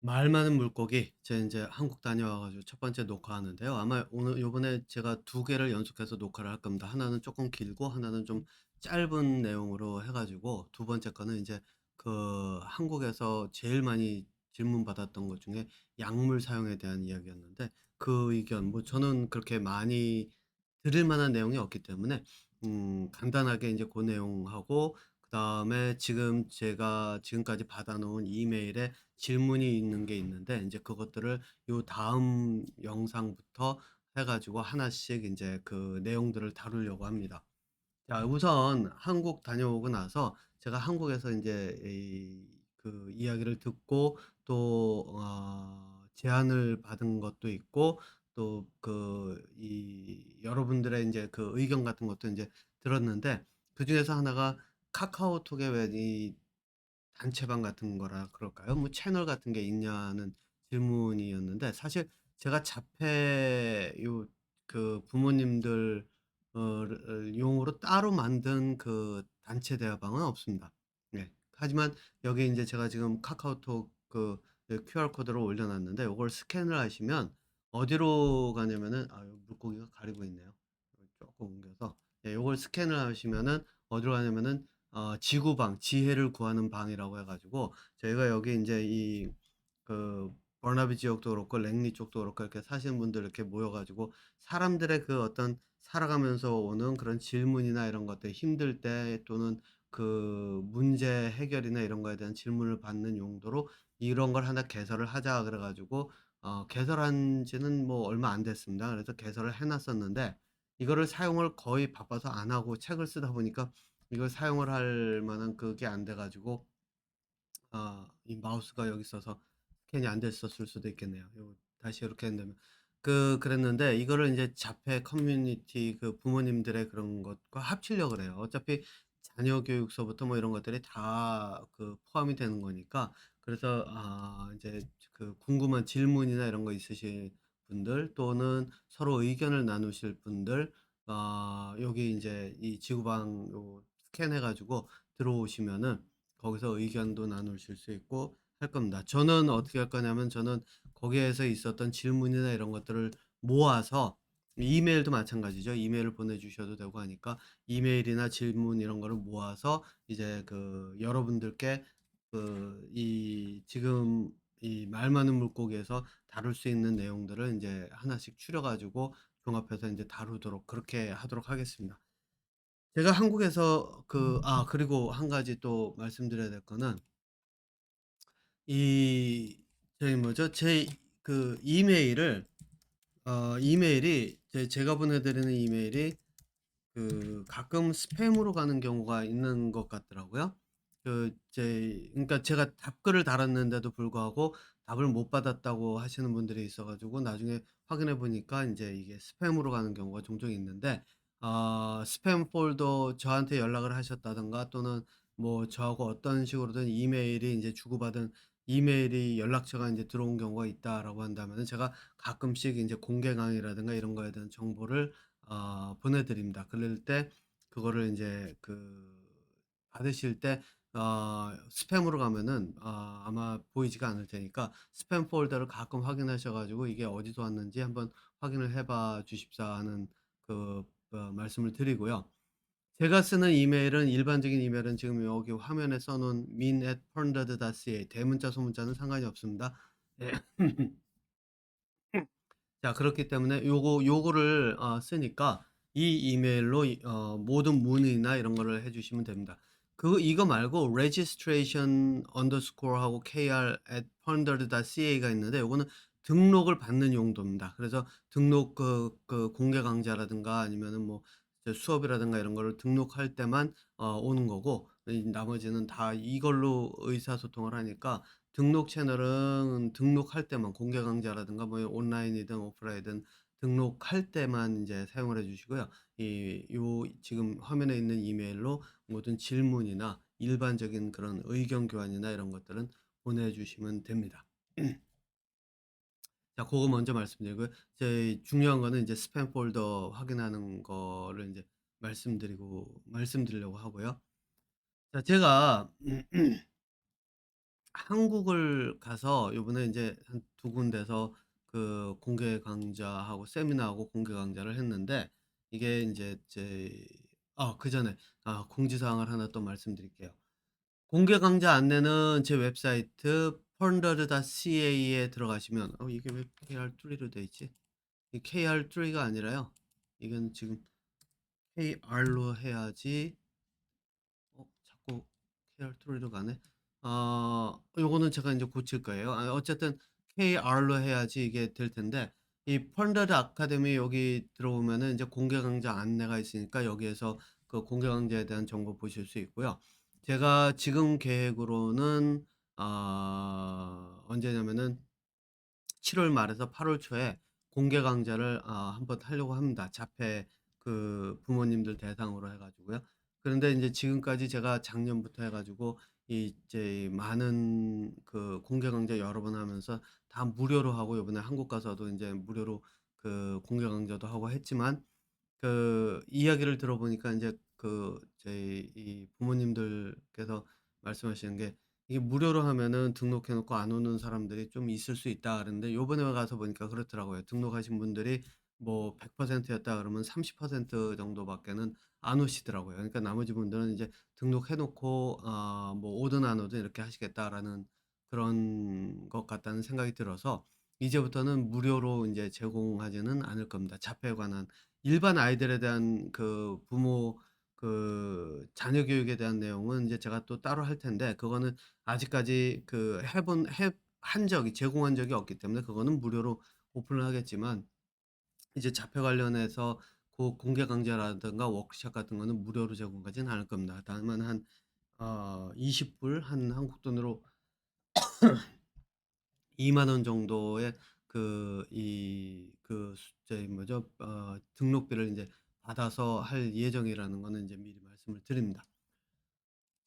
말 많은 물고기. 제가 인제 한국 다녀와 가지고 첫 번째 녹화하는데요. 아마 오늘 요번에 제가 두 개를 연속해서 녹화를 할 겁니다. 하나는 쪼끔 길고 하나는 좀 짧은 내용으로 해 가지고 두 번째 거는 인제 한국에서 제일 많이 질문받았던 것 중에 약물 사용에 대한 이야기였는데, 그 의견 뭐 저는 그렇게 많이 드릴 만한 내용이 없기 때문에 간단하게 인제 고 내용하고, 그다음에 지금 제가 지금까지 받아 놓은 이메일에 질문이 있는 게 있는데, 인제 그것들을 요 다음 영상부터 해 가지고 하나씩 인제 그 내용들을 다루려고 합니다. 자, 우선 한국 다녀오고 나서 제가 한국에서 인제 이야기를 듣고 또 제안을 받은 것도 있고, 또 여러분들의 인제 그 의견 같은 것도 인제 들었는데, 그중에서 하나가 카카오톡에 왜 단체방 같은 거라 그럴까요? 뭐 채널 같은 게 있냐는 질문이었는데, 사실 제가 자폐 부모님들 를 용으로 따로 만든 그 단체 대화방은 없습니다. 네. 하지만 여기 인제 제가 지금 카카오톡 QR 코드를 올려 놨는데, 요걸 스캔을 하시면 어디로 가냐면은, 요 물고기가 가리고 있네요. 이걸 쪼끔 옮겨서, 예, 요걸 스캔을 하시면은 어디로 가냐면은 지구방, 지혜를 구하는 방이라고 해 가지고, 저희가 여기 인제 그 버나비 지역도 그렇고 랭리 쪽도 그렇고 이렇게 사시는 분들 이렇게 모여 가지고 사람들의 그 어떤 살아가면서 오는 그런 질문이나 이런 것들, 힘들 때 또는 그 문제 해결이나 이런 거에 대한 질문을 받는 용도로 "이런 걸 하나 개설을 하자." 그래 가지고 개설한 지는 뭐 얼마 안 됐습니다. 그래서 개설을 해 놨었는데, 이거를 사용을 거의 바빠서 안 하고 책을 쓰다 보니까 이걸 사용을 할 만한 그게 안 돼 가지고, 이 마우스가 여기 있어서 스캔이 안 됐었을 수도 있겠네요. 요거 다시 이렇게 한다면. 그랬는데, 이거를 인제 자폐 커뮤니티 그 부모님들의 그런 것과 합치려고 그래요. 어차피 자녀 교육서부터 뭐 이런 것들이 다 포함이 되는 거니까. 그래서 인제 궁금한 질문이나 이런 거 있으신 분들, 또는 서로 의견을 나누실 분들, 여기 인제 이 지구방 스캔해 가지고 들어오시면은 거기서 의견도 나누실 수 있고 할 겁니다. 저는 어떻게 할 거냐면, 저는 거기에서 있었던 질문이나 이런 것들을 모아서, 이메일도 마찬가지죠. 이메일을 보내주셔도 되고 하니까 이메일이나 질문 이런 거를 모아서 이제 여러분들께 지금 이 말 많은 물고기에서 다룰 수 있는 내용들을 이제 하나씩 추려 가지고 종합해서 이제 다루도록 그렇게 하도록 하겠습니다. 제가 한국에서 그리고 한 가지 또 말씀드려야 될 거는, 이 저기 뭐죠? 제 이메일을 이메일이 제가 보내 드리는 이메일이 가끔 스팸으로 가는 경우가 있는 것 같더라고요. 그러니까 제가 답글을 달았는데도 불구하고 답을 못 받았다고 하시는 분들이 있어 가지고, 나중에 확인해 보니까 인제 이게 스팸으로 가는 경우가 종종 있는데, 스팸 폴더 저한테 연락을 하셨다든가, 또는 뭐 저하고 어떤 식으로든 이메일이 인제 주고받은 이메일이 연락처가 인제 들어온 경우가 있다라고 한다면은, 제가 가끔씩 인제 공개 강의라든가 이런 거에 대한 정보를 보내 드립니다. 그럴 때 그거를 인제 받으실 때 스팸으로 가면은 아마 보이지가 않을 테니까, 스팸 폴더를 가끔 확인하셔 가지고 이게 어디서 왔는지 한번 확인을 해봐 주십사 하는 말씀을 드리고요. 제가 쓰는 이메일은, 일반적인 이메일은 지금 여기 화면에 써 놓은 min@ponderd.ca, 대문자 소문자는 상관이 없습니다. 예. 자, 그렇기 때문에 요거를 쓰니까 이 이메일로 모든 문의나 이런 거를 해 주시면 됩니다. 이거 말고 registration underscore 하고 kr@ponderd.ca가 있는데, 요거는 등록을 받는 용도입니다. 그래서 등록 공개 강좌라든가 아니면은 뭐 수업이라든가 이런 거를 등록할 때만 오는 거고, 이 나머지는 다 이걸로 의사소통을 하니까, 등록 채널은 등록할 때만, 공개 강좌라든가 뭐 온라인이든 오프라인이든 등록할 때만 인제 사용을 해 주시고요. 지금 화면에 있는 이메일로 모든 질문이나 일반적인 그런 의견 교환이나 이런 것들은 보내 주시면 됩니다. 자, 고거 먼저 말씀드리고요. 제일 중요한 거는 인제 스팸 폴더 확인하는 거를 인제 말씀드리려고 하고요. 자, 제가 한국을 가서 요번에 인제 한 두 군데서 그 공개 강좌하고 세미나하고 공개 강좌를 했는데, 이게 인제 그전에 공지사항을 하나 또 말씀드릴게요. 공개 강좌 안내는 제 웹사이트 펀더드.ca에 들어가시면, 이게 왜 KR3로 돼 있지? 이 KR3가 아니라요. 이건 지금 KR로 해야지. 자꾸 KR2로 가네. 요거는 제가 인제 고칠 거예요. 어쨌든 KR로 해야지 이게 될 텐데, 이 펀더드 아카데미 여기 들어오면은 인제 공개 강좌 안내가 있으니까 여기에서 그 공개 강좌에 대한 정보 보실 수 있고요. 제가 지금 계획으로는 언제냐면은 7월 말에서 8월 초에 공개 강좌를 한번 하려고 합니다. 자폐 그 부모님들 대상으로 해 가지고요. 그런데 인제 지금까지 제가 작년부터 해 가지고 이제 많은 그 공개 강좌 여러 번 하면서 다 무료로 하고, 요번에 한국 가서도 인제 무료로 그 공개 강좌도 하고 했지만, 그 이야기를 들어보니까 인제 저희 이 부모님들께서 말씀하시는 게, 이게 무료로 하면은 등록해 놓고 안 오는 사람들이 좀 있을 수 있다 그러는데, 요번에 가서 보니까 그렇더라고요. 등록하신 분들이 뭐 100% 였다 그러면 30% 정도밖에는 안 오시더라고요. 그러니까 나머지 분들은 이제 등록해 놓고 뭐 오든 안 오든 이렇게 하시겠다라는 그런 것 같다는 생각이 들어서, 이제부터는 무료로 인제 제공하지는 않을 겁니다. 자폐에 관한 일반 아이들에 대한 그 부모 그 자녀 교육에 대한 내용은 이제 제가 또 따로 할 텐데, 그거는 아직까지 그 해본 해 한 적이 제공한 적이 없기 때문에 그거는 무료로 오픈을 하겠지만, 이제 자폐 관련해서 그 공개 강좌라든가 워크숍 같은 거는 무료로 제공하진 않을 겁니다. 다만 한 20불, 한 한국 돈으로 2만 원 정도의 저희 뭐죠? 등록비를 인제 받아서 할 예정이라는 거는 인제 미리 말씀을 드립니다.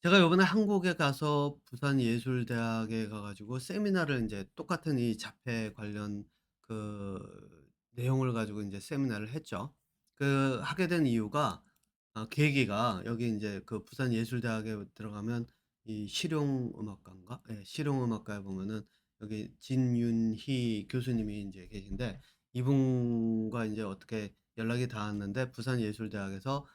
제가 요번에 한국에 가서 부산예술대학에 가 가지고 세미나를 인제 똑같은 이 자폐 관련 그 내용을 가지고 인제 세미나를 했죠. 그 하게 된 이유가, 계기가, 여기 인제 그 부산예술대학에 들어가면 이 실용음악과인가? 예, 실용음악과에 보면은 여기 진윤희 교수님이 인제 계신데, 이분과 인제 어떻게 연락이 닿았는데, 부산예술대학에서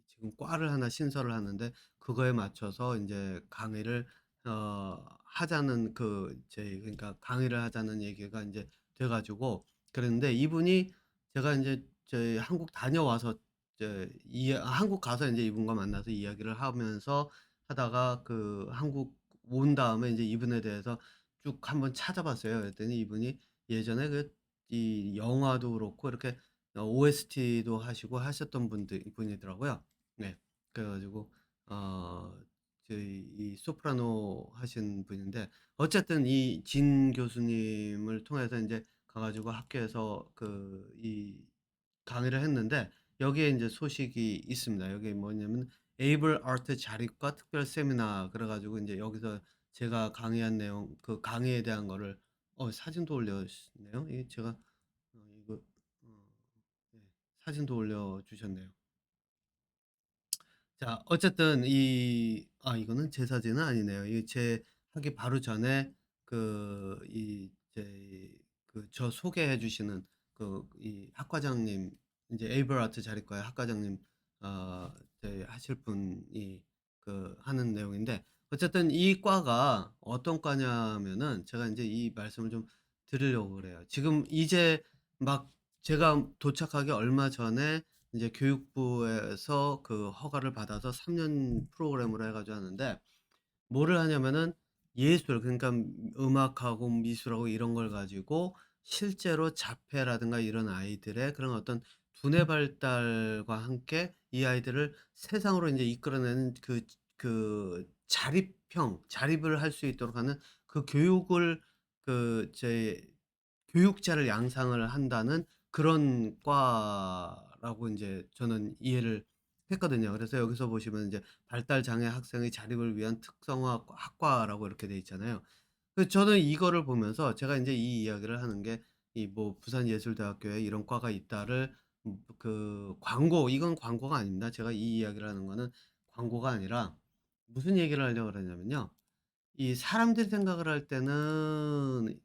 지금 과를 하나 신설을 하는데, 그거에 맞춰서 인제 강의를 하자는 그러니까 강의를 하자는 얘기가 인제 돼 가지고, 그랬는데, 이분이 제가 인제 저희 한국 다녀와서 한국 가서 인제 이분과 만나서 이야기를 하면서 하다가, 한국 온 다음에 인제 이분에 대해서 쭉 한번 찾아봤어요. 그랬더니 이분이 예전에 이 영화도 그렇고 이렇게 OST도 하시고 하셨던 분이더라고요. 네. 그래 가지고 어 저희 이 소프라노 하신 분인데, 어쨌든 이 진 교수님을 통해서 인제 가 가지고 학교에서 강의를 했는데, 여기에 인제 소식이 있습니다. 여기 뭐냐면 에이블 아트 자립과 특별 세미나 그래 가지고 인제 여기서 제가 강의한 내용, 그 강의에 대한 거를 사진도 올려주셨네요. 이게 제가 이거 어 네, 사진도 올려주셨네요. 자, 어쨌든 이거는 제 사진은 아니네요. 이게 제 하기 바로 전에 저 소개해 주시는 이 학과장님, 인제 에이블 아트 자립과의 학과장님, 어 하실 분이 하는 내용인데, 어쨌든 이 과가 어떤 과냐면은, 제가 인제 이 말씀을 좀 드리려고 그래요. 지금 이제 막 제가 도착하기 얼마 전에 이제 교육부에서 그 허가를 받아서 3년 프로그램으로 해 가지고 하는데, 뭐를 하냐면은 예술, 그러니까 음악하고 미술하고 이런 걸 가지고 실제로 자폐라든가 이런 아이들의 그런 어떤 두뇌 발달과 함께 이 아이들을 세상으로 인제 이끌어내는 자립을 할 수 있도록 하는 그 교육을, 제 교육자를 양성을 한다는 그런 과라고 인제 저는 이해를 했거든요. 그래서 여기서 보시면 이제 발달 장애 학생의 자립을 위한 특성화 학과라고 이렇게 돼 있잖아요. 저는 이거를 보면서 제가 인제 이 이야기를 하는 게, 이 뭐 부산예술대학교에 이런 과가 있다를 그 광고, 이건 광고가 아닙니다. 제가 이 이야기를 하는 거는 광고가 아니라 무슨 얘기를 하려고 그러냐면요. 이 사람들이 생각을 할 때는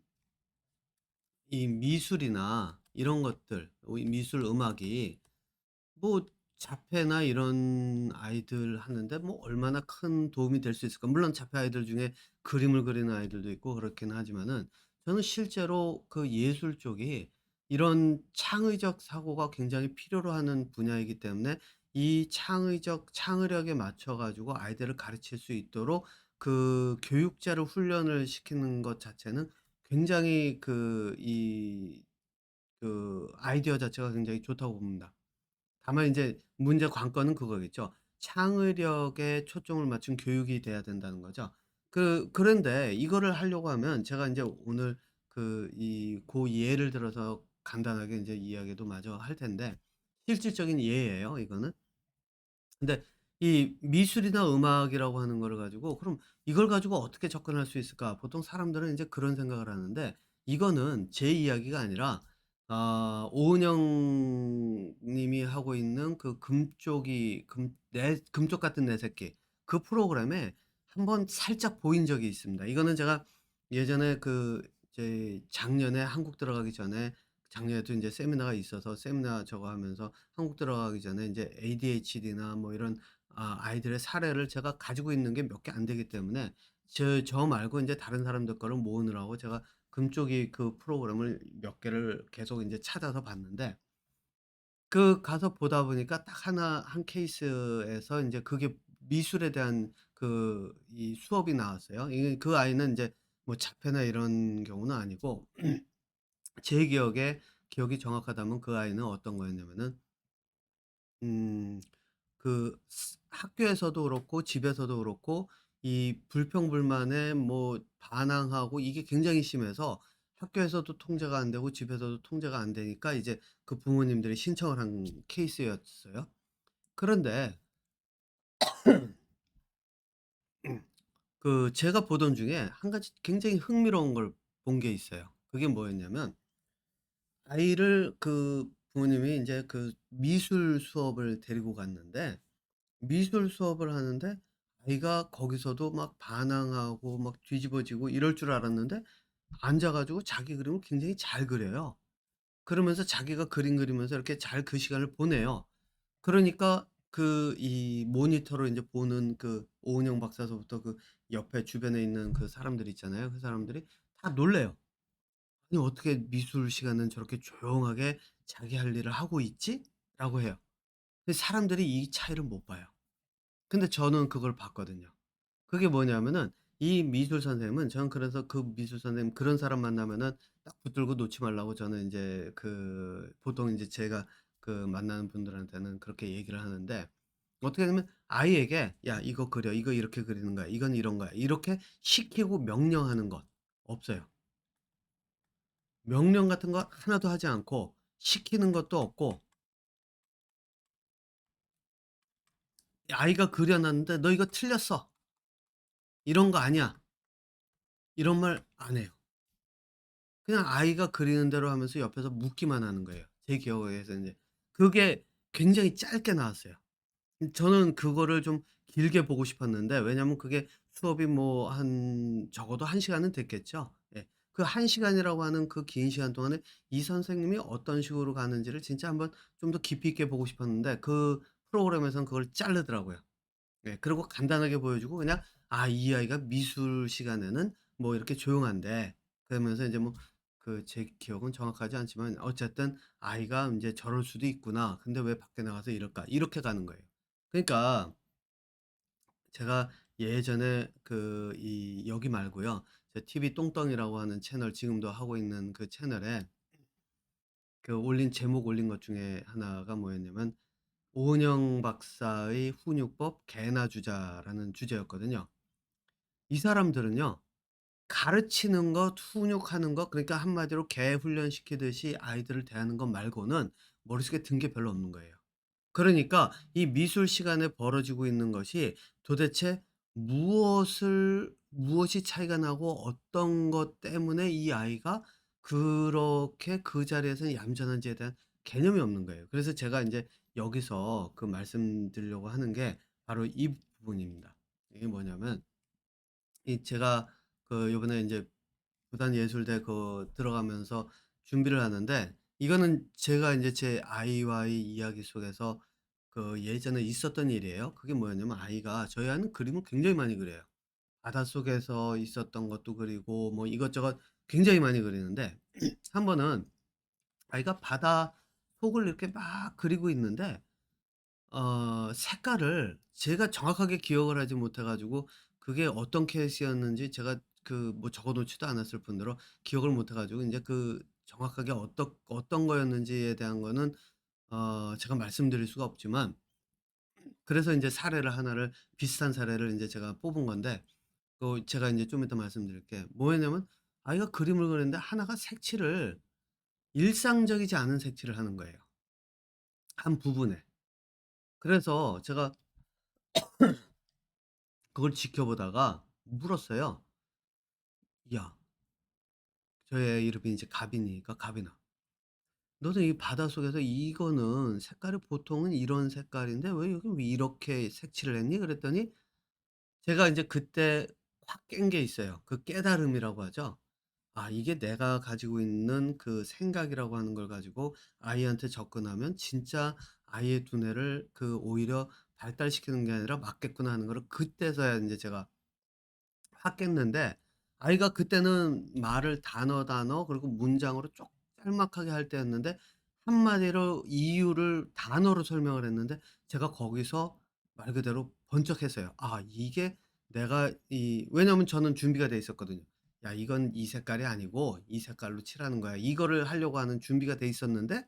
이 미술이나 이런 것들, 이 미술 음악이 뭐 자폐나 이런 아이들 하는데 뭐 얼마나 큰 도움이 될 수 있을까. 물론 자폐 아이들 중에 그림을 그리는 아이들도 있고 그렇긴 하지만은, 저는 실제로 그 예술 쪽이 이런 창의적 사고가 굉장히 필요로 하는 분야이기 때문에 이 창의적 창의력에 맞춰 가지고 아이들을 가르칠 수 있도록 그 교육자를 훈련을 시키는 것 자체는 굉장히 아이디어 자체가 굉장히 좋다고 봅니다. 다만 인제 문제 관건은 그거겠죠. 창의력에 초점을 맞춘 교육이 돼야 된다는 거죠. 그런데 이거를 하려고 하면 제가 인제 오늘 고 예를 들어서 간단하게 인제 이야기도 마저 할 텐데, 실질적인 예예요 이거는. 근데 이 미술이나 음악이라고 하는 거를 가지고 '그럼 이걸 가지고 어떻게 접근할 수 있을까?' 보통 사람들은 인제 그런 생각을 하는데, 이거는 제 이야기가 아니라 오은영 님이 하고 있는 그 금쪽이 금쪽 같은 내 새끼, 그 프로그램에 한번 살짝 보인 적이 있습니다. 이거는 제가 예전에 이제 작년에 한국 들어가기 전에, 작년에도 인제 세미나가 있어서 세미나 저거 하면서 한국 들어가기 전에 인제 ADHD나 뭐 이런 아이들의 사례를 제가 가지고 있는 게 몇 개 안 되기 때문에 저 말고 인제 다른 사람들 거를 모으느라고 제가 금쪽이 그 프로그램을 몇 개를 계속 인제 찾아서 봤는데, 가서 보다 보니까 딱 하나 한 케이스에서 인제 그게 미술에 대한 이 수업이 나왔어요. 이게 그 아이는 인제 뭐 자폐나 이런 경우는 아니고, 제 기억이 정확하다면 그 아이는 어떤 거였냐면은 음 학교에서도 그렇고 집에서도 그렇고 이 불평불만에 뭐 반항하고 이게 굉장히 심해서 학교에서도 통제가 안 되고 집에서도 통제가 안 되니까 이제 그 부모님들이 신청을 한 케이스였어요. 그런데 제가 보던 중에 한 가지 굉장히 흥미로운 걸 본 게 있어요. 그게 뭐였냐면, 아이를 부모님이 인제 미술 수업을 데리고 갔는데, 미술 수업을 하는데 아이가 거기서도 막 반항하고 막 뒤집어지고 이럴 줄 알았는데, 앉아 가지고 자기 그림을 굉장히 잘 그려요. 그러면서 자기가 그림 그리면서 이렇게 잘 그 시간을 보내요. 그러니까 이 모니터로 인제 보는 오은영 박사서부터 옆에 주변에 있는 사람들 있잖아요. 그 사람들이 다 놀래요. '아니 어떻게 미술 시간은 저렇게 조용하게 자기 할 일을 하고 있지?'라고 해요. 근데 사람들이 이 차이를 못 봐요. 근데 저는 그걸 봤거든요. 그게 뭐냐면은, 이 미술 선생님은, 저는 그래서 그 미술 선생님 그런 사람 만나면은 딱 붙들고 놓지 말라고 저는 인제 보통 인제 제가 만나는 분들한테는 그렇게 얘기를 하는데, 어떻게 하냐면 아이에게 "야 이거 그려. 이거 이렇게 그리는 거야. 이건 이런 거야." 이렇게 시키고 명령하는 것 없어요. 명령 같은 거 하나도 하지 않고, 시키는 것도 없고, 아이가 그려 놨는데 "너 이거 틀렸어. 이런 거 아니야." 이런 말 안 해요. 그냥 아이가 그리는 대로 하면서 옆에서 묻기만 하는 거예요. 제 기억에서 인제 그게 굉장히 짧게 나왔어요. 저는 그거를 좀 길게 보고 싶었는데, 왜냐면 그게 수업이 뭐 적어도 1 시간은 됐겠죠. 예. 그 1 시간이라고 하는 그 긴 시간 동안에 이 선생님이 어떤 식으로 가는지를 진짜 한번 좀 더 깊이 있게 보고 싶었는데, 그 프로그램에서는 그걸 자르더라고요. 예. 그리고 간단하게 보여주고 그냥 '아 이 아이가 미술 시간에는 뭐 이렇게 조용한데.' 그러면서 인제 뭐 제 기억은 정확하지 않지만 어쨌든 '아이가 인제 저럴 수도 있구나. 근데 왜 밖에 나가서 이럴까?' 이렇게 가는 거예요. 그러니까 제가 예전에 여기 말고요. 제 TV 똥덩이라고 하는 채널, 지금도 하고 있는 그 채널에 올린 것 중에 하나가 뭐였냐면, 오은영 박사의 훈육법 개나 주자라는 주제였거든요. 이 사람들은요, 가르치는 것, 훈육하는 것, 그러니까 한마디로 개 훈련시키듯이 아이들을 대하는 것 말고는 머릿속에 든 게 별로 없는 거예요. 그러니까 이 미술 시간에 벌어지고 있는 것이 도대체 무엇이 차이가 나고 어떤 것 때문에 이 아이가 그렇게 그 자리에서 얌전한지에 대한 개념이 없는 거예요. 그래서 제가 인제 여기서 말씀드리려고 하는 게 바로 이 부분입니다. 이게 뭐냐면 이 제가 요번에 인제 부단예술대 들어가면서 준비를 하는데, 이거는 제가 인제 제 아이와의 이야기 속에서 예전에 있었던 일이에요. 그게 뭐였냐면, 아이가 저희 아이는 그림을 굉장히 많이 그려요. 바닷속에서 있었던 것도 그리고 뭐 이것저것 굉장히 많이 그리는데 한 번은 아이가 바다 속을 이렇게 막 그리고 있는데 색깔을 제가 정확하게 기억을 하지 못해 가지고, 그게 어떤 케이스였는지 제가 뭐 적어 놓지도 않았을 뿐더러 기억을 못해 가지고 인제 정확하게 어떤 거였는지에 대한 거는 제가 말씀드릴 수가 없지만, 그래서 인제 사례를 하나를 비슷한 사례를 인제 제가 뽑은 건데, 제가 인제 좀 이따 말씀드릴게. 뭐였냐면, 아이가 그림을 그리는데 하나가 색칠을 일상적이지 않은 색칠을 하는 거예요, 한 부분에. 그래서 제가 그걸 지켜보다가 물었어요. "야." 저의 이름이 이제 가빈이니까, "가빈아, 너는 이 바닷속에서 이거는 색깔이 보통은 이런 색깔인데 왜 이렇게 색칠을 했니?" 그랬더니, 제가 인제 그때 확 깬 게 있어요. 그 깨달음이라고 하죠. 아, 이게 내가 가지고 있는 그 생각이라고 하는 걸 가지고 아이한테 접근하면 진짜 아이의 두뇌를 오히려 발달시키는 게 아니라 막겠구나 하는 거를 그때서야 인제 제가 확 깼는데, 아이가 그때는 말을 단어 그리고 문장으로 쪽 짤막하게 할 때였는데, 한마디로 이유를 단어로 설명을 했는데, 제가 거기서 말 그대로 번쩍했어요. 아, 이게 내가 왜냐면 저는 준비가 돼 있었거든요. '야, 이건 이 색깔이 아니고 이 색깔로 칠하는 거야.' 이거를 하려고 하는 준비가 돼 있었는데,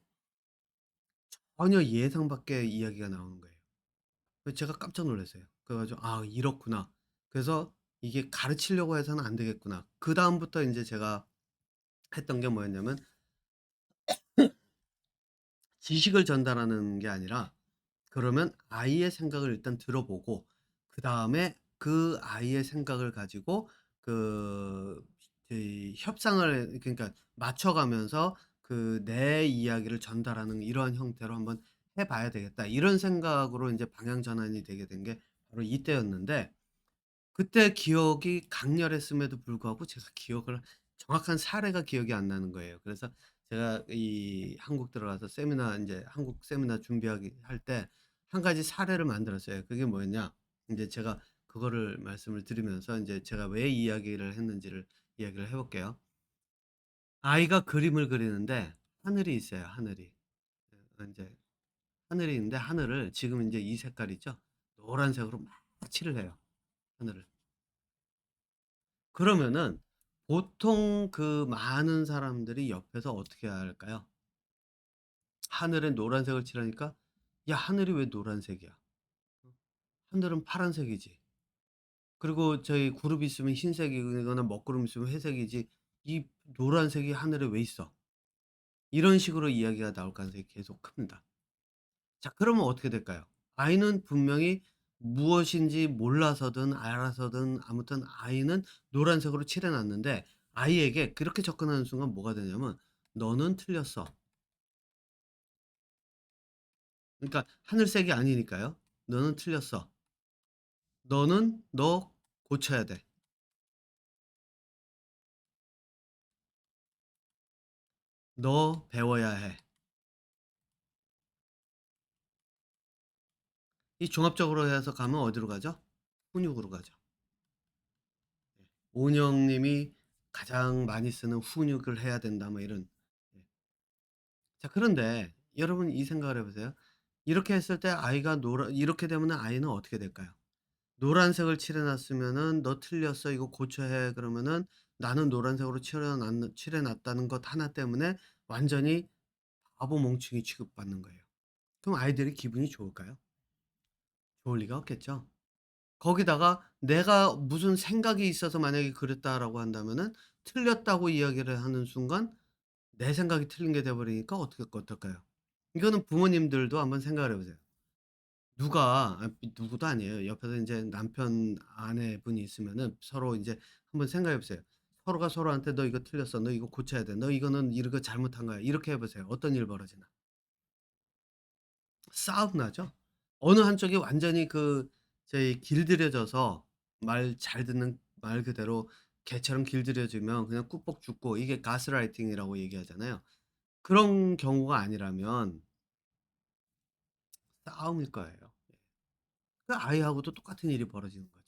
전혀 예상 밖의 이야기가 나오는 거예요. 그래서 제가 깜짝 놀랐어요. 그래 가지고 '아, 이렇구나.' 그래서 '이게 가르치려고 해서는 안 되겠구나.' 그다음부터 인제 제가 했던 게 뭐였냐면, 지식을 전달하는 게 아니라, 그러면 아이의 생각을 일단 들어보고 그다음에 그 아이의 생각을 가지고 그 협상을, 그러니까 맞춰 가면서 내 이야기를 전달하는 이러한 형태로 한번 해 봐야 되겠다. 이런 생각으로 인제 방향 전환이 되게 된 게 바로 이때였는데, 그때 기억이 강렬했음에도 불구하고 제가 기억을 정확한 사례가 기억이 안 나는 거예요. 그래서 제가 이 한국 들어가서 세미나, 인제 한국 세미나 준비하기 할 때 한 가지 사례를 만들었어요. 그게 뭐였냐, 인제 제가 그거를 말씀을 드리면서 인제 제가 왜 이야기를 했는지를 이야기를 해 볼게요. 아이가 그림을 그리는데 하늘이 있어요, 하늘이. 인제 하늘이 있는데, 하늘을 지금 인제 이 색깔이죠. 노란색으로 막 칠을 해요, 하늘을. 그러면은 보통 많은 사람들이 옆에서 어떻게 할까요? 하늘에 노란색을 칠하니까, "야, 하늘이 왜 노란색이야? 하늘은 파란색이지." 그리고 저희 구름 있으면 흰색이거나 먹구름 있으면 회색이지, "이 노란색이 하늘에 왜 있어?" 이런 식으로 이야기가 나올 가능성이 계속 큽니다. 자, 그러면 어떻게 될까요? 아이는 분명히 무엇인지 몰라서든 알아서든 아무튼 아이는 노란색으로 칠해 놨는데, 아이에게 그렇게 접근하는 순간 뭐가 되냐면, "너는 틀렸어." 그러니까 하늘색이 아니니까요. "너는 틀렸어. 너 고쳐야 돼. 너 배워야 해." 이 종합적으로 해서 가면 어디로 가죠? 훈육으로 가죠. 예. 오은영 님이 가장 많이 쓰는 "훈육을 해야 된다." 뭐 이런. 예. 자, 그런데 여러분 이 생각을 해 보세요. 이렇게 했을 때 아이가 노라 이렇게 되면은 아이는 어떻게 될까요? 노란색을 칠해 놨으면은 "너 틀렸어. 이거 고쳐야 해." 그러면은, 나는 노란색으로 칠해 놨다는 것 하나 때문에 완전히 바보 멍청이 취급받는 거예요. 그럼 아이들이 기분이 좋을까요? 좋을 리가 없겠죠. 거기다가 내가 무슨 생각이 있어서 만약에 그랬다라고 한다면은, 틀렸다고 이야기를 하는 순간 내 생각이 틀린 게 돼 버리니까 어떨까요? 이거는 부모님들도 한번 생각을 해 보세요. 누구도 아니에요. 옆에서 인제 남편, 아내분이 있으면은 서로 인제 한번 생각해 보세요. 서로가 서로한테 "너 이거 틀렸어. 너 이거 고쳐야 돼. 너 이거는 이거 잘못한 거야." 이렇게 해 보세요. 어떤 일 벌어지나? 싸움 나죠. 어느 한쪽이 완전히 길들여져서 말 잘 듣는 말 그대로 개처럼 길들여지면 그냥 꾹뻑 죽고 이게 가스라이팅이라고 얘기하잖아요. 그런 경우가 아니라면 싸움일 거예요. 그 아이하고도 똑같은 일이 벌어지는 거죠.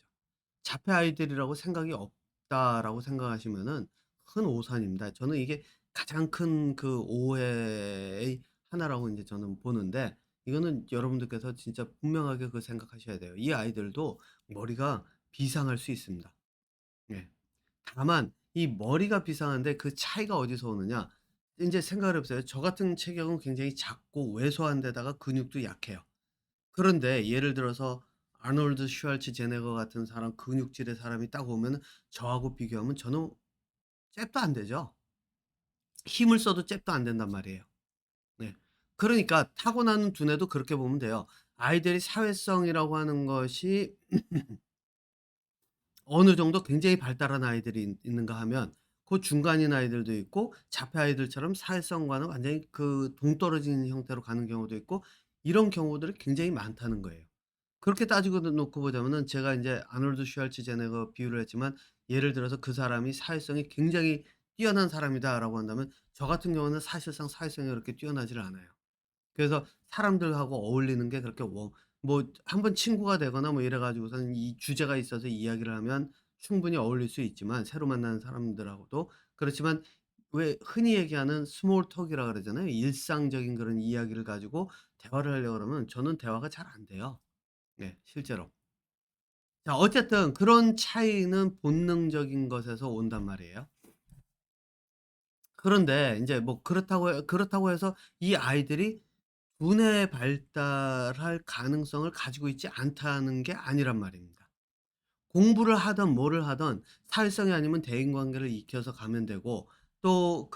자폐 아이들이라고 생각이 없다라고 생각하시면은 큰 오산입니다. 저는 이게 가장 큰 그 오해의 하나라고 인제 저는 보는데, 이거는 여러분들께서 진짜 분명하게 그 생각하셔야 돼요. 이 아이들도 머리가 비상할 수 있습니다. 예. 다만 이 머리가 비상한데 그 차이가 어디서 오느냐. 인제 생각을 해 보세요. 저 같은 체격은 굉장히 작고 왜소한 데다가 근육도 약해요. 그런데 예를 들어서 아놀드 슈왈츠제네거 같은 사람, 근육질의 사람이 딱 오면은 저하고 비교하면 저는 잽도 안 되죠. 힘을 써도 잽도 안 된단 말이에요. 네. 그러니까 타고나는 두뇌도 그렇게 보면 돼요. 아이들이 사회성이라고 하는 것이 어느 정도 굉장히 발달한 아이들이 있는가 하면 그 중간인 아이들도 있고, 자폐 아이들처럼 사회성과는 완전히 그 동떨어진 형태로 가는 경우도 있고, 이런 경우들이 굉장히 많다는 거예요. 그렇게 따지고 놓고 보자면은 제가 인제 아놀드 슈왈츠제네거 비유를 했지만, 예를 들어서 그 사람이 사회성이 굉장히 뛰어난 사람이다라고 한다면 저 같은 경우는 사실상 사회성이 그렇게 뛰어나지를 않아요. 그래서 사람들하고 어울리는 게 그렇게 뭐 한 번 친구가 되거나 뭐 이래 가지고서는 이 주제가 있어서 이야기를 하면 충분히 어울릴 수 있지만, 새로 만나는 사람들하고도. 그렇지만 왜 흔히 얘기하는 스몰 톡이라 그러잖아요. 일상적인 그런 이야기를 가지고 대화를 하려고 그러면 저는 대화가 잘 안 돼요. 네, 실제로. 자, 어쨌든 그런 차이는 본능적인 것에서 온단 말이에요. 그런데 인제 뭐 그렇다고 해서 이 아이들이 두뇌 발달할 가능성을 가지고 있지 않다는 게 아니란 말입니다. 공부를 하든 뭐를 하든 사회성이 아니면 대인 관계를 익혀서 가면 되고, 또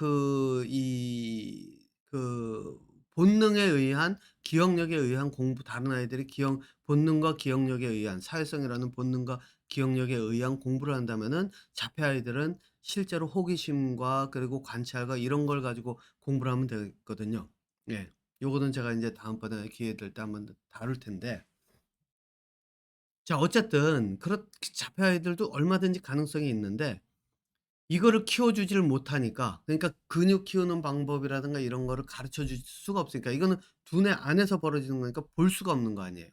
본능에 의한, 기억력에 의한 공부, 다른 아이들이 기억 본능과 기억력에 의한, 사회성이라는 본능과 기억력에 의한 공부를 한다면은 자폐 아이들은 실제로 호기심과 그리고 관찰과 이런 걸 가지고 공부를 하면 되거든요. 예. 요거는 제가 인제 다음번에 기회 될 때 한번 다룰 텐데, 자, 어쨌든 자폐 아이들도 얼마든지 가능성이 있는데 이거를 키워주지를 못하니까, 그러니까 근육 키우는 방법이라든가 이런 거를 가르쳐 줄 수가 없으니까, 이거는 두뇌 안에서 벌어지는 거니까 볼 수가 없는 거 아니에요.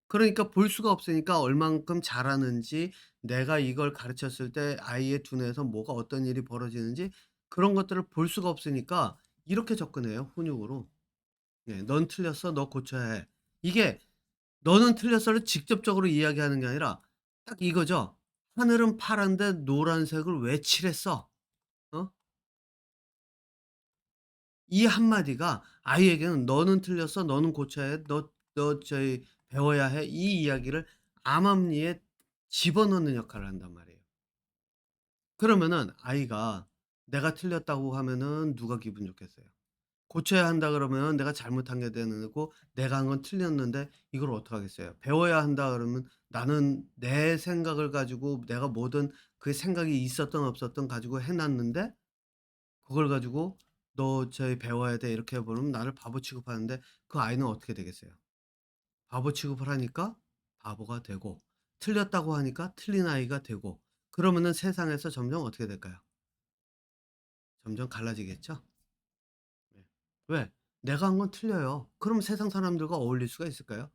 그러니까 볼 수가 없으니까 얼만큼 잘하는지, 내가 이걸 가르쳤을 때 아이의 두뇌에서 뭐가 어떤 일이 벌어지는지 그런 것들을 볼 수가 없으니까 이렇게 접근해요, 훈육으로. 네. "넌 틀렸어. 너 고쳐야 해." 이게 "너는 틀렸어."를 직접적으로 이야기하는 게 아니라 딱 이거죠. "하늘은 파란데 노란색을 왜 칠했어?" 어? 이 한마디가 아이에게는 "너는 틀렸어. 너는 고쳐야 해. 너 배워야 해." 이 이야기를 암암리에 집어넣는 역할을 한단 말이에요. 그러면은 아이가 내가 틀렸다고 하면은 누가 기분 좋겠어요? 고쳐야 한다 그러면 내가 잘못한 게 되는 거고, 내가 한 건 틀렸는데 이걸 어떡하겠어요. 배워야 한다 그러면 나는 내 생각을 가지고 내가 뭐든 그 생각이 있었든 없었든 가지고 해 놨는데, 그걸 가지고 "너 배워야 돼." 이렇게 해 버리면 나를 바보 취급하는데, 그 아이는 어떻게 되겠어요? 바보 취급을 하니까 바보가 되고, 틀렸다고 하니까 틀린 아이가 되고, 그러면은 세상에서 점점 어떻게 될까요? 점점 갈라지겠죠? 네. 왜? 내가 한 건 틀려요. 그럼 세상 사람들과 어울릴 수가 있을까요?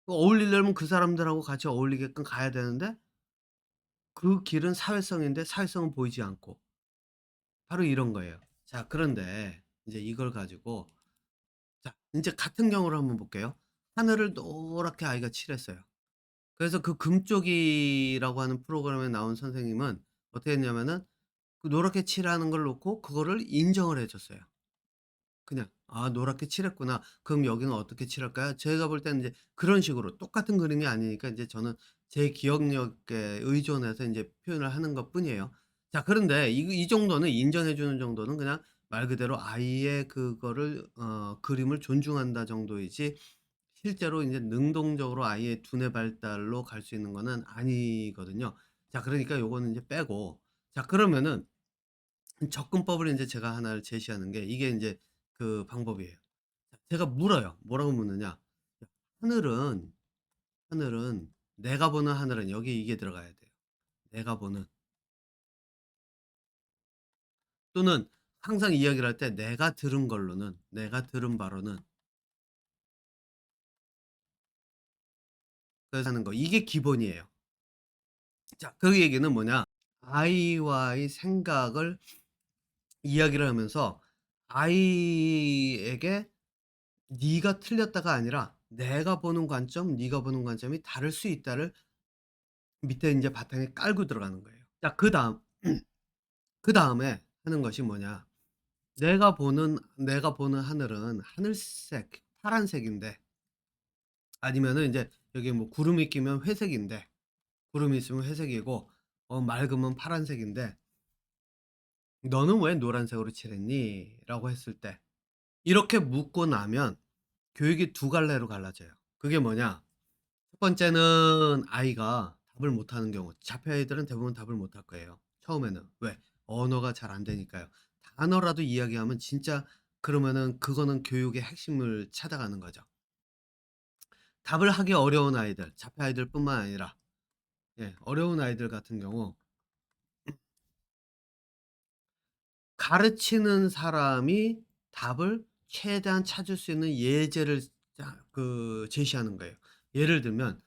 어울리려면 그 사람들하고 같이 어울리게끔 가야 되는데, 그 길은 사회성인데 사회성은 보이지 않고, 바로 이런 거예요. 자, 그런데 인제 이걸 가지고, 자 인제 같은 경우를 한번 볼게요. 하늘을 노랗게 아이가 칠했어요. 그래서 그 금쪽이라고 하는 프로그램에 나온 선생님은 어떻게 했냐면은 그 노랗게 칠하는 걸 놓고 그거를 인정을 해 줬어요. 그냥 "아 노랗게 칠했구나. 그럼 여기는 어떻게 칠할까요?" 제가 볼 때는 이제 그런 식으로 똑같은 그림이 아니니까 인제 저는 제 기억력에 의존해서 인제 표현을 하는 것뿐이에요. 자, 그런데 이 정도는, 인정해 주는 정도는 그냥 말 그대로 아이의 그거를 그림을 존중한다 정도이지, 실제로 인제 능동적으로 아이의 두뇌 발달로 갈 수 있는 거는 아니거든요. 자, 그러니까 요거는 인제 빼고, 자 그러면은 접근법을 인제 제가 하나를 제시하는 게 이게 인제 그 방법이에요. 제가 물어요. 뭐라고 묻느냐. "하늘은, 하늘은 내가 보는 하늘은 여기 이게 들어가야 돼요. 내가 보는. 또는 항상 이야기를 할 때 내가 들은 걸로는 내가 들은 바로는 그래서 하는 거 이게 기본이에요. 자 그 얘기는 뭐냐 아이와의 생각을 이야기를 하면서 아이에게 네가 틀렸다가 아니라 내가 보는 관점, 네가 보는 관점이 다를 수 있다를 밑에 인제 바탕에 깔고 들어가는 거예요. 자 그다음에 하는 것이 뭐냐. 내가 보는 하늘은 하늘색 파란색인데 아니면은 인제 여기 뭐 구름이 끼면 회색인데 구름이 있으면 회색이고 맑으면 파란색인데 "너는 왜 노란색으로 칠했니?"라고 했을 때 이렇게 묻고 나면 교육이 두 갈래로 갈라져요. 그게 뭐냐? 첫 번째는 아이가 답을 못하는 경우 자폐 아이들은 대부분 답을 못할 거예요 처음에는. 왜? 언어가 잘 안 되니까요. 단어라도 이야기하면 진짜 그러면은 그거는 교육의 핵심을 찾아가는 거죠. 답을 하기 어려운 아이들, 자폐 아이들뿐만 아니라 어려운 아이들 같은 경우 가르치는 사람이 답을 최대한 찾을 수 있는 예제를 제시하는 거예요. 예를 들면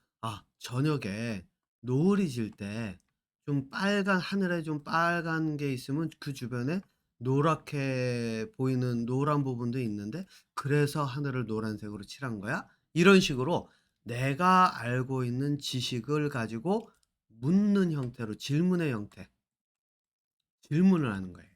저녁에 노을이 질 때 좀 빨간 하늘에 좀 빨간 게 있으면 그 주변에 노랗게 보이는 노란 부분도 있는데 '그래서 하늘을 노란색으로 칠한 거야?' 이런 식으로 내가 알고 있는 지식을 가지고 묻는 형태로 질문의 형태, 질문을 하는 거예요.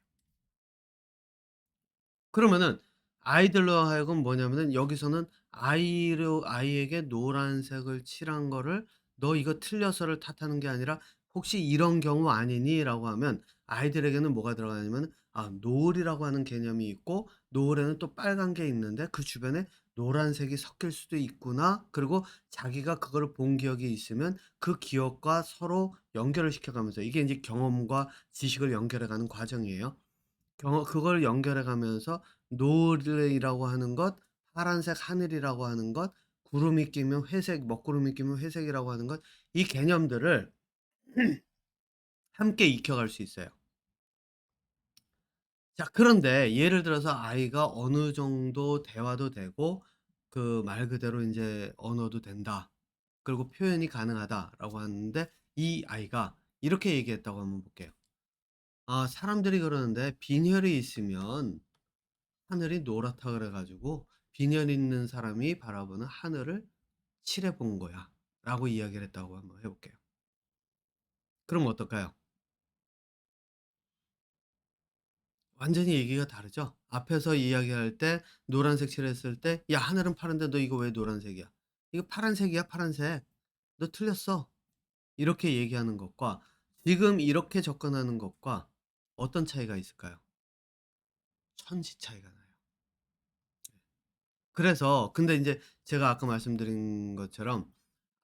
그러면은 아이들로 하여금 뭐냐면은 여기서는 아이에게 노란색을 칠한 거를 "너 이거 틀려서."를 탓하는 게 아니라 "혹시 이런 경우 아니니?"라고 하면 아이들에게는 뭐가 들어가냐면은 노을이라고 하는 개념이 있고 노을에는 또 빨간 게 있는데 그 주변에 노란색이 섞일 수도 있구나. 그리고 자기가 그거를 본 기억이 있으면 그 기억과 서로 연결을 시켜 가면서 이게 인제 경험과 지식을 연결해 가는 과정이에요. 그걸 연결해 가면서 노을이라고 하는 것, 파란색 하늘이라고 하는 것, 구름이 끼면 회색, 먹구름이 끼면 회색이라고 하는 것 이 개념들을 함께 익혀갈 수 있어요. 자 그런데 예를 들어서 아이가 어느 정도 대화도 되고 그 말 그대로 인제 언어도 된다. 그리고 표현이 가능하다라고 하는데 이 아이가 이렇게 얘기했다고 한번 볼게요. 사람들이 그러는데 빈혈이 있으면 하늘이 노랗다 그래 가지고 빈혈 있는 사람이 바라보는 하늘을 칠해 본 거야."라고 이야기를 했다고 한번 해 볼게요. 그럼 어떨까요? 완전히 얘기가 다르죠? 앞에서 이야기할 때 노란색 칠했을 때 "야 하늘은 파란데 너 이거 왜 노란색이야?" "이거 파란색이야, 파란색. 너 틀렸어." 이렇게 얘기하는 것과 지금 이렇게 접근하는 것과 어떤 차이가 있을까요? 천지 차이가 나요. 그래서 근데 인제 제가 아까 말씀드린 것처럼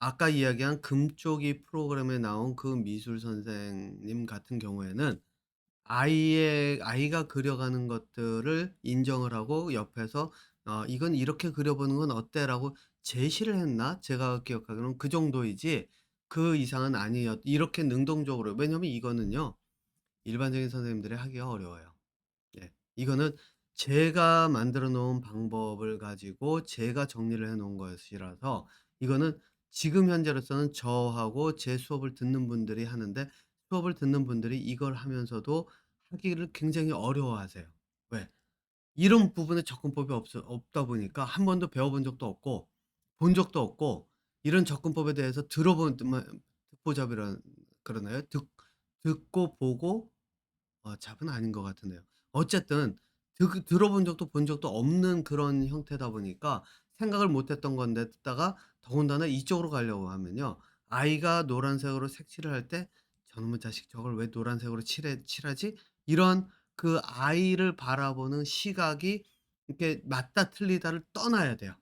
아까 이야기한 금쪽이 프로그램에 나온 그 미술 선생님 같은 경우에는 아이가 그려가는 것들을 인정을 하고 옆에서 "이건 이렇게 그려보는 건 어때?"라고 제시를 했나? 제가 기억하기로는 그 정도이지 그 이상은 이렇게 능동적으로 왜냐하면 이거는요 일반적인 선생님들이 하기가 어려워요. 예. 이거는 제가 만들어 놓은 방법을 가지고 제가 정리를 해 놓은 것이라서 이거는 지금 현재로서는 저하고 제 수업을 듣는 분들이 하는데 수업을 듣는 분들이 이걸 하면서도 하기를 굉장히 어려워하세요. 왜? 이런 부분에 접근법이 없다 보니까 한 번도 배워 본 적도 없고 본 적도 없고 이런 접근법에 대해서 들어본 듣보잡이라 그러나요? 듣고 보고 잡은 아닌 것 같으네요. 어쨌든 들어본 적도 본 적도 없는 그런 형태다 보니까 생각을 못 했던 건데다가 더군다나 이쪽으로 가려고 하면요. 아이가 노란색으로 색칠을 할 때 '저놈의 자식 저걸 왜 노란색으로 칠하지?' 이런 그 아이를 바라보는 시각이 이렇게 맞다 틀리다를 떠나야 돼요.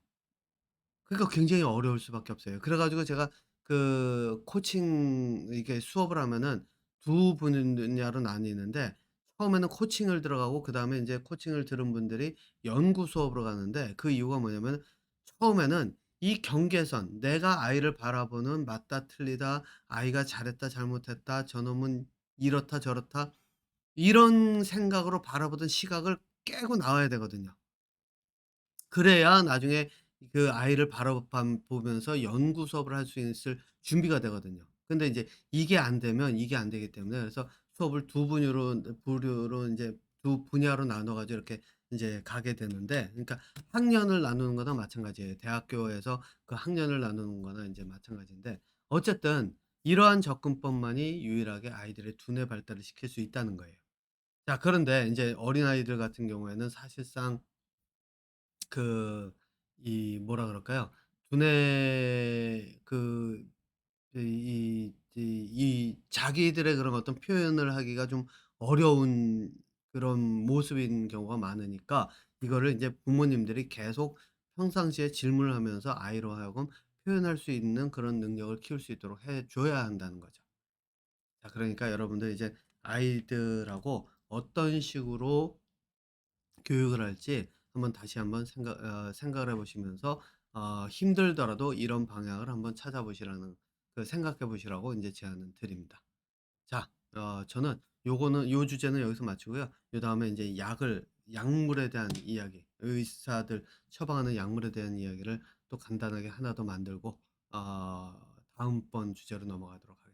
그러니까 굉장히 어려울 수밖에 없어요. 그래 가지고 제가 그 코칭 이게 수업을 하면은 두 분야로 나뉘는데 처음에는 코칭을 들어가고 그다음에 인제 코칭을 들은 분들이 연구 수업으로 가는데 그 이유가 뭐냐면 처음에는 이 경계선, 내가 아이를 바라보는 맞다 틀리다, 아이가 잘했다 잘못했다, 저놈은 이렇다 저렇다, 이런 생각으로 바라보던 시각을 깨고 나와야 되거든요. 그래야 나중에 그 아이를 보면서 연구 수업을 할 수 있을 준비가 되거든요. 근데 이제 이게 안 되면 이게 안 되기 때문에, 그래서 수업을 두 부류로 인제 두 분야로 나눠 가지고 이렇게 인제 가게 되는데, 그러니까 학년을 나누는 거나 마찬가지예요. 대학교에서 그 학년을 나누는 거나 인제 마찬가지인데, 어쨌든 이러한 접근법만이 유일하게 아이들의 두뇌 발달을 시킬 수 있다는 거예요. 자, 그런데 인제 어린아이들 같은 경우에는 사실상 이 뭐라 그럴까요? 두뇌 자기들의 그런 어떤 표현을 하기가 좀 어려운 그런 모습인 경우가 많으니까, 이거를 인제 부모님들이 계속 평상시에 질문을 하면서 아이로 하여금 표현할 수 있는 그런 능력을 키울 수 있도록 해 줘야 한다는 거죠. 자, 그러니까 여러분들 이제 아이들하고 어떤 식으로 교육을 할지 한번 생각을 해 보시면서, 힘들더라도 이런 방향을 한번 찾아보시라는, 생각해 보시라고 인제 제안을 드립니다. 자, 저는 요거는 요 주제는 여기서 마치고요. 요다음에 인제 약물에 대한 이야기, 의사들 처방하는 약물에 대한 이야기를 또 간단하게 하나 더 만들고 다음번 주제로 넘어가도록 하겠습니다.